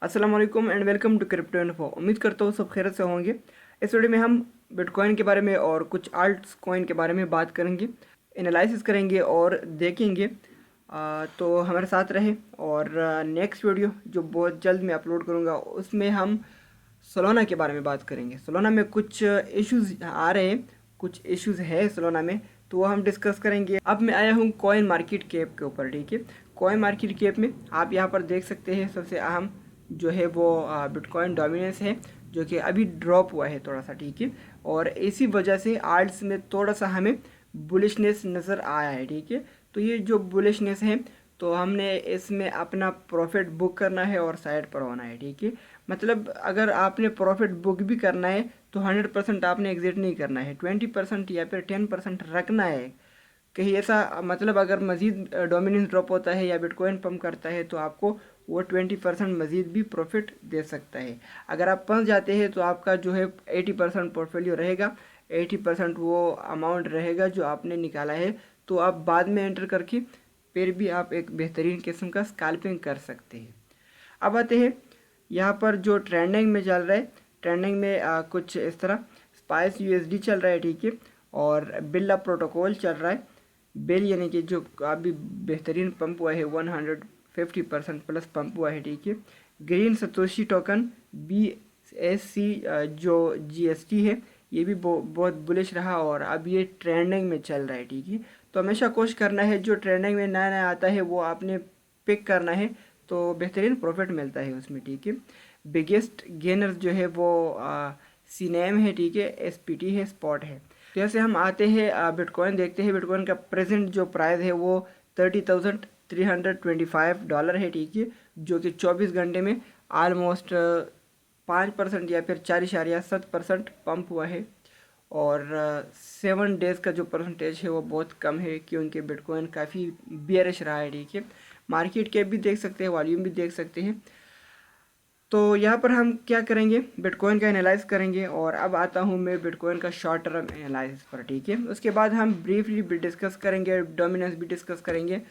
अस्सलाम वालेकुम and welcome to Crypto Info. उम्मीद करता हूँ सब खैरियत से होंगे। इस वीडियो में हम बिटकॉइन के बारे में और कुछ आल्ट्स कॉइन के बारे में बात करेंगे, एनालिसिस करेंगे और देखेंगे। तो हमारे साथ रहे। और नेक्स्ट वीडियो जो बहुत जल्द मैं अपलोड करूँगा उसमें हम सोलाना के बारे में बात करेंगे। सोलाना में कुछ इश्यूज आ रहे हैं, कुछ इश्यूज है सोलाना में, तो वो हम डिस्कस करेंगे। अब मैं आया हूँ कॉइन मार्केट कैप के ऊपर, ठीक है। कॉइन मार्केट कैप में आप यहाँ पर देख सकते हैं सबसे अहम जो है वो बिटकॉइन डोमिनेंस है, जो कि अभी ड्रॉप हुआ है थोड़ा सा, ठीक है। और इसी वजह से आल्ट्स में थोड़ा सा हमें बुलिशनेस नज़र आया है, ठीक है। तो ये जो बुलिशनेस है तो हमने इसमें अपना प्रॉफिट बुक करना है और साइड पर होना है, ठीक है। मतलब अगर आपने प्रॉफिट बुक भी करना है तो 100% आपने एग्जिट नहीं करना है, 20% या फिर 10% रखना है। कहीं ऐसा मतलब अगर मज़ीद डोमिनेंस ड्रॉप होता है या बिटकॉइन पम्प करता है तो आपको वो 20% मज़ीद भी प्रॉफिट दे सकता है। अगर आप फंस जाते हैं तो आपका जो है 80% पोर्टफोलियो रहेगा, 80% वो अमाउंट रहेगा जो आपने निकाला है। तो आप बाद में एंटर करके फिर भी आप एक बेहतरीन किस्म का स्कैल्पिंग कर सकते हैं। अब आते हैं यहाँ पर जो ट्रेंडिंग में चल रहा है। ट्रेंडिंग में कुछ इस तरह स्पाइस यूएसडी चल रहा है, ठीक है। और बिल्ला प्रोटोकॉल चल रहा है। बिल यानी कि जो अभी बेहतरीन पंप हुआ है, 150% प्लस पंप हुआ है, ठीक है। ग्रीन सतोशी टोकन BSC जो GST है ये भी बहुत बुलिश रहा और अब ये ट्रेंडिंग में चल रहा है, ठीक है। तो हमेशा कोशिश करना है जो ट्रेंडिंग में नया नया आता है वो आपने पिक करना है, तो बेहतरीन प्रॉफिट मिलता है उसमें, ठीक है। बिगेस्ट गेनर जो है वो सीनेम है, ठीक है। SPT है, स्पॉट है। तो जैसे हम आते हैं बिटकॉइन देखते हैं। बिटकॉइन का प्रेजेंट जो प्राइस है वो $30,325 है, ठीक है। जो कि 24 घंटे में आलमोस्ट 5% या फिर 4.7% पंप हुआ है। और 7 डेज़ का जो परसेंटेज है वो बहुत कम है, क्योंकि बिटकॉइन काफ़ी बियरिश रहा है, ठीक है। मार्केट कैप भी देख सकते हैं, वॉल्यूम भी देख सकते हैं। तो यहाँ पर हम क्या करेंगे, बिटकॉइन का एनालाइज करेंगे। और अब आता हूँ मैं बिटकॉइन का शॉर्ट टर्म एनालिसिस पर, ठीक है। उसके बाद हम ब्रीफली भी डिस्कस करेंगे, डोमिनेंस भी डिस्कस करेंगे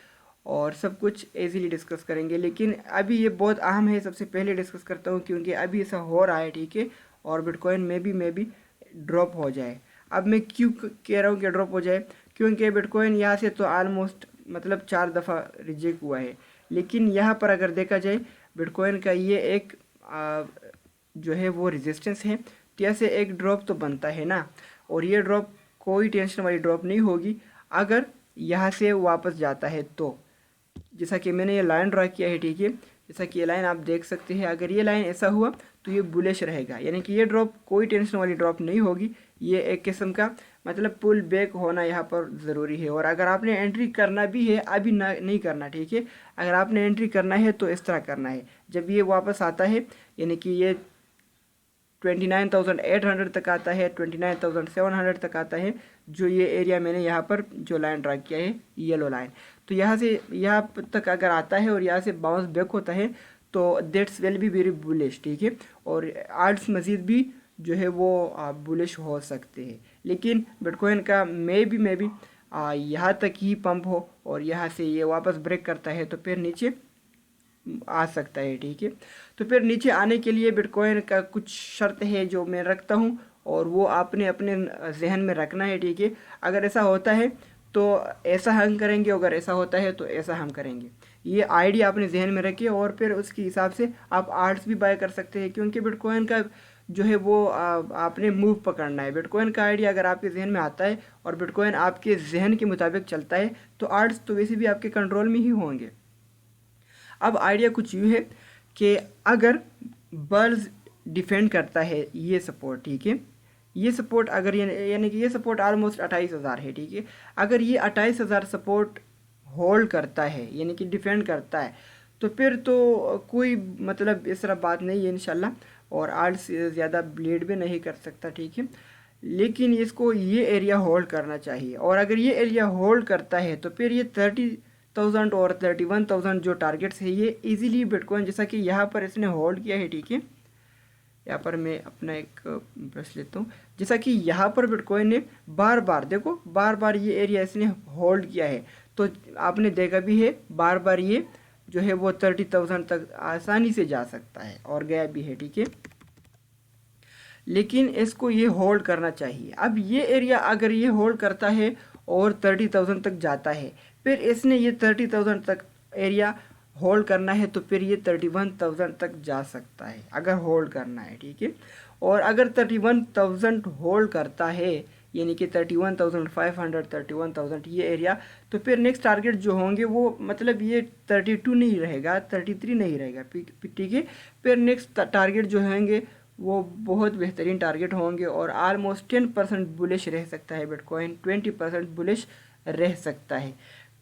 और सब कुछ इजीली डिस्कस करेंगे। लेकिन अभी ये बहुत अहम है, सबसे पहले डिस्कस करता हूँ क्योंकि अभी ऐसा हो रहा है, ठीक है। और बिटकॉइन में भी ड्रॉप हो जाए। अब मैं क्यों कह रहा हूँ कि ड्रॉप हो जाए, क्योंकि बिटकॉइन यहाँ से तो आलमोस्ट मतलब 4 दफ़ा रिजेक्ट हुआ है। लेकिन यहाँ पर अगर देखा जाए बिटकॉइन का ये एक जो है वो रेजिस्टेंस है, तो ऐसे एक ड्रॉप तो बनता है ना। और ये ड्रॉप कोई टेंशन वाली ड्रॉप नहीं होगी अगर यहाँ से वापस जाता है तो। जैसा कि मैंने ये लाइन ड्रा किया है, ठीक है। जैसा कि ये लाइन आप देख सकते हैं, अगर ये लाइन ऐसा हुआ तो ये बुलिश रहेगा, यानी कि ये ड्रॉप कोई टेंशन वाली ड्रॉप नहीं होगी। ये एक किस्म का मतलब पुल बैक होना यहाँ पर ज़रूरी है। और अगर आपने एंट्री करना भी है अभी ना नहीं करना, ठीक है। अगर आपने एंट्री करना है तो इस तरह करना है, जब ये वापस आता है यानी कि ये 29,800 तक आता है, 29,700 तक आता है, जो ये एरिया मैंने यहाँ पर जो लाइन ड्रा किया है येलो लाइन। तो यहाँ से यहाँ तक अगर आता है और यहाँ से बाउंस बैक होता है तो that's will be very bullish, ठीक है। और आल्ट्स मज़ीद भी जो है वो बुलिश हो सकते हैं। लेकिन बिटकॉइन का मे बी यहाँ तक ही पंप हो और यहाँ से ये वापस ब्रेक करता है तो फिर नीचे आ सकता है, ठीक है। तो फिर नीचे आने के लिए बिटकॉइन का कुछ शर्त है जो मैं रखता हूँ और वो आपने अपने जहन में रखना है, ठीक है। अगर ऐसा होता है तो ऐसा हम करेंगे, अगर ऐसा होता है तो ऐसा हम करेंगे। ये आइडिया अपने जहन में रखिए और फिर उसके हिसाब से आप आर्ट्स भी बाय कर सकते हैं, क्योंकि बिटकॉइन का जो है वो आपने मूव पकड़ना है। बिटकॉइन का आइडिया अगर आपके जहन में आता है और बिटकॉइन आपके जहन के मुताबिक चलता है तो आर्ट्स तो वैसे भी आपके कंट्रोल में ही होंगे। अब आइडिया कुछ यूँ है कि अगर बर्ज डिफेंड करता है ये सपोर्ट, ठीक है। ये सपोर्ट अगर यानी कि ये सपोर्ट ऑलमोस्ट 28,000 है, ठीक है। अगर ये 28,000 सपोर्ट होल्ड करता है यानी कि डिफेंड करता है तो फिर तो कोई मतलब इस तरह बात नहीं है इंशाल्लाह। और आर्ट से ज़्यादा ब्लीड भी नहीं कर सकता, ठीक है। लेकिन इसको ये एरिया होल्ड करना चाहिए और अगर ये एरिया होल्ड करता है तो फिर ये 30,000 और 31,000 जो टारगेट्स है ये इजीली बिटकॉइन, जैसा कि यहाँ पर इसने होल्ड किया है, ठीक है। यहाँ पर मैं अपना एक ब्रश लेता हूँ। जैसा कि यहाँ पर बिटकॉइन ने बार बार देखो बार बार ये एरिया इसने होल्ड किया है, तो आपने देखा भी है बार बार ये जो है वो 30,000 तक आसानी से जा सकता है और गया भी है, ठीक है। लेकिन इसको ये होल्ड करना चाहिए। अब ये एरिया अगर ये होल्ड करता है और 30,000 तक जाता है, फिर इसने ये 30,000 तक एरिया होल्ड करना है, तो फिर ये 31,000 तक जा सकता है अगर होल्ड करना है, ठीक है। और अगर 31,000 होल्ड करता है, यानी कि 31,500, 31,000 ये एरिया, तो फिर नेक्स्ट टारगेट जो होंगे वो मतलब ये 32 नहीं रहेगा, 33 नहीं रहेगा, ठीक है। फिर नेक्स्ट टारगेट जो होंगे वो बहुत बेहतरीन टारगेट होंगे और ऑलमोस्ट 10% बुलिश रह सकता है बिटकॉइन, 20% बुलिश रह सकता है।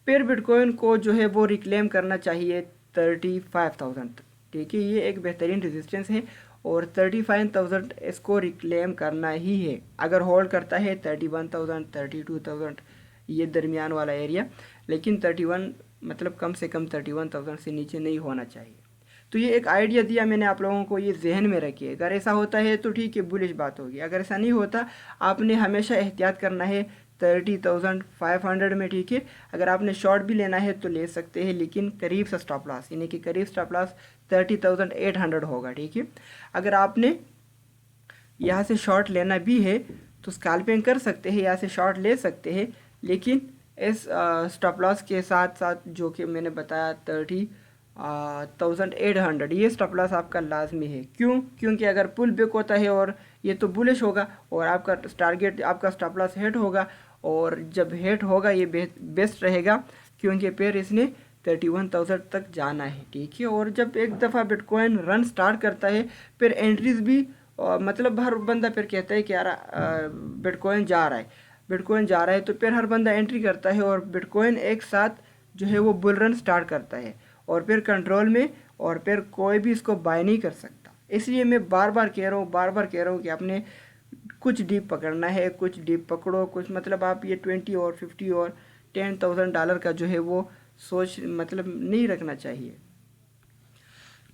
फिर बिटकॉइन को जो है वो रिक्लेम करना चाहिए 35,000, ठीक है। ये एक बेहतरीन रेजिस्टेंस है और 35,000 इसको रिक्लेम करना ही है। अगर होल्ड करता है 31,000, 32,000 ये दरमियान वाला एरिया, लेकिन 31 मतलब कम से कम 31,000 से नीचे नहीं होना चाहिए। तो ये एक आइडिया दिया मैंने आप लोगों को, ये जहन में रखिए। अगर ऐसा होता है तो ठीक है, बुलिश बात होगी। अगर ऐसा नहीं होता, आपने हमेशा एहतियात करना है 30,500 में, ठीक है। अगर आपने शॉर्ट भी लेना है तो ले सकते हैं, लेकिन करीब सा स्टॉप लॉस, यानी कि करीब स्टॉप लॉस 30,800 होगा, ठीक है। अगर आपने यहाँ से शॉर्ट लेना भी है तो स्कैल्पिंग कर सकते हैं, यहाँ से शॉर्ट ले सकते हैं, लेकिन इस स्टॉप लॉस के साथ साथ जो कि मैंने बताया 30,800 ये स्टॉप लॉस आपका लाजमी है। क्यों? क्योंकि अगर पुल बैक होता है और ये तो बुलिश होगा और आपका टारगेट, आपका स्टॉप लॉस हिट होगा, और जब हिट होगा ये बेस्ट रहेगा, क्योंकि फिर इसने 31,000 तक जाना है, ठीक है। और जब एक दफ़ा बिटकॉइन रन स्टार्ट करता है, फिर एंट्रीज भी मतलब हर बंदा फिर कहता है कि यार बिटकॉइन जा रहा है, बिटकॉइन जा रहा है, तो फिर हर बंदा एंट्री करता है और बिटकॉइन एक साथ जो है वो बुल रन स्टार्ट करता है और फिर कंट्रोल में, और फिर कोई भी इसको बाय नहीं कर सकता। इसलिए मैं बार बार कह रहा हूँ कि आपने कुछ डीप पकड़ना है, कुछ डीप पकड़ो, कुछ मतलब आप ये 20 और 50 और $10,000 का जो है वो सोच मतलब नहीं रखना चाहिए।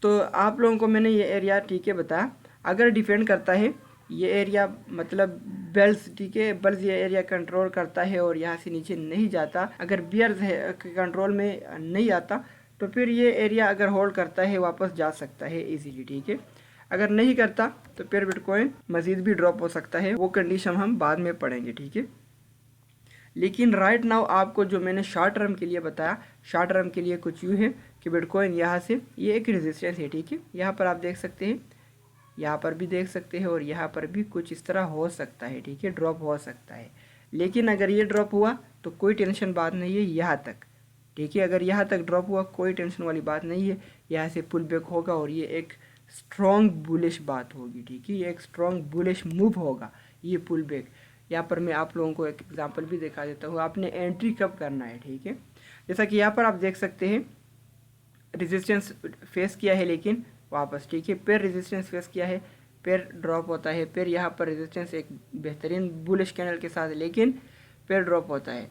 तो आप लोगों को मैंने ये एरिया ठीक है बताया। अगर डिफेंड करता है ये एरिया, मतलब बेल्स, ठीक है, बेल्स ये एरिया कंट्रोल करता है और यहाँ से नीचे नहीं जाता, अगर बियर्स है कंट्रोल में नहीं आता, तो फिर ये एरिया अगर होल्ड करता है वापस जा सकता है इजीली, ठीक है। अगर नहीं करता तो फिर बिटकॉइन मज़ीद भी ड्रॉप हो सकता है, वो कंडीशन हम बाद में पढ़ेंगे, ठीक है। लेकिन राइट नाउ आपको जो मैंने शॉर्ट टर्म के लिए बताया, शॉर्ट टर्म के लिए कुछ यूँ है कि बिटकॉइन यहाँ से ये एक रेजिस्टेंस है, ठीक है। यहाँ पर आप देख सकते हैं, यहाँ पर भी देख सकते हैं, और यहाँ पर भी कुछ इस तरह हो सकता है, ठीक है, ड्रॉप हो सकता है। लेकिन अगर ये ड्रॉप हुआ तो कोई टेंशन बात नहीं है यहाँ तक, ठीक है। अगर यहाँ तक ड्रॉप हुआ कोई टेंशन वाली बात नहीं है, यहाँ से पुल बैक होगा और ये एक स्ट्रॉन्ग बुलिश बात होगी, ठीक है, ये एक स्ट्रॉन्ग बुलिश मूव होगा ये पुल बैक। यहाँ पर मैं आप लोगों को एक एग्जांपल भी दिखा देता हूँ, आपने एंट्री कब करना है, ठीक है। जैसा कि यहाँ पर आप देख सकते हैं रेजिस्टेंस फेस किया है, लेकिन वापस, ठीक है, फिर रेजिस्टेंस फेस किया है, फिर ड्रॉप होता है, फिर यहाँ पर रेजिस्टेंस एक बेहतरीन बुलिश कैंडल के साथ, लेकिन फिर ड्रॉप होता है।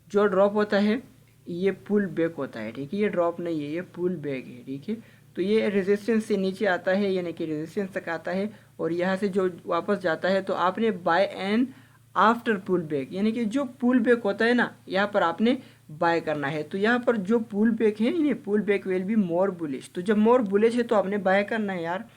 जो ड्रॉप होता है ये पुल बैक होता है, ठीक है, ये ड्रॉप नहीं है, ये पुल बैक है, ठीक है। तो ये रेजिस्टेंस से नीचे आता है, यानी कि रेजिस्टेंस तक आता है, और यहाँ से जो वापस जाता है, तो आपने buy and after pullback, यानी कि जो पुल बैक होता है ना, यहाँ पर आपने बाय करना है। तो यहाँ पर जो पुल बैक है, ये pullback will be more bullish, तो जब मोर बुलिश है तो आपने बाय करना है यार।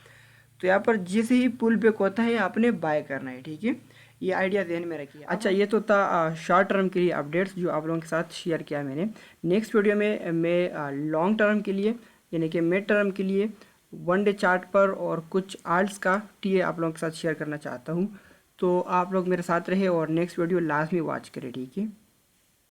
तो यहाँ पर जैसे ही पुल बैक होता है आपने बाय करना है, ठीक है। ये आइडिया ध्यान में रखिए। अच्छा, ये तो था शॉर्ट टर्म के लिए अपडेट्स जो आप लोगों के साथ शेयर किया मैंने। नेक्स्ट वीडियो में मैं लॉन्ग टर्म के लिए, यानी कि मिड टर्म के लिए 1 डे चार्ट पर और कुछ आल्ट्स का टीए आप लोगों के साथ शेयर करना चाहता हूँ। तो आप लोग मेरे साथ रहे और नेक्स्ट वीडियो लास्ट में वॉच करें, ठीक है।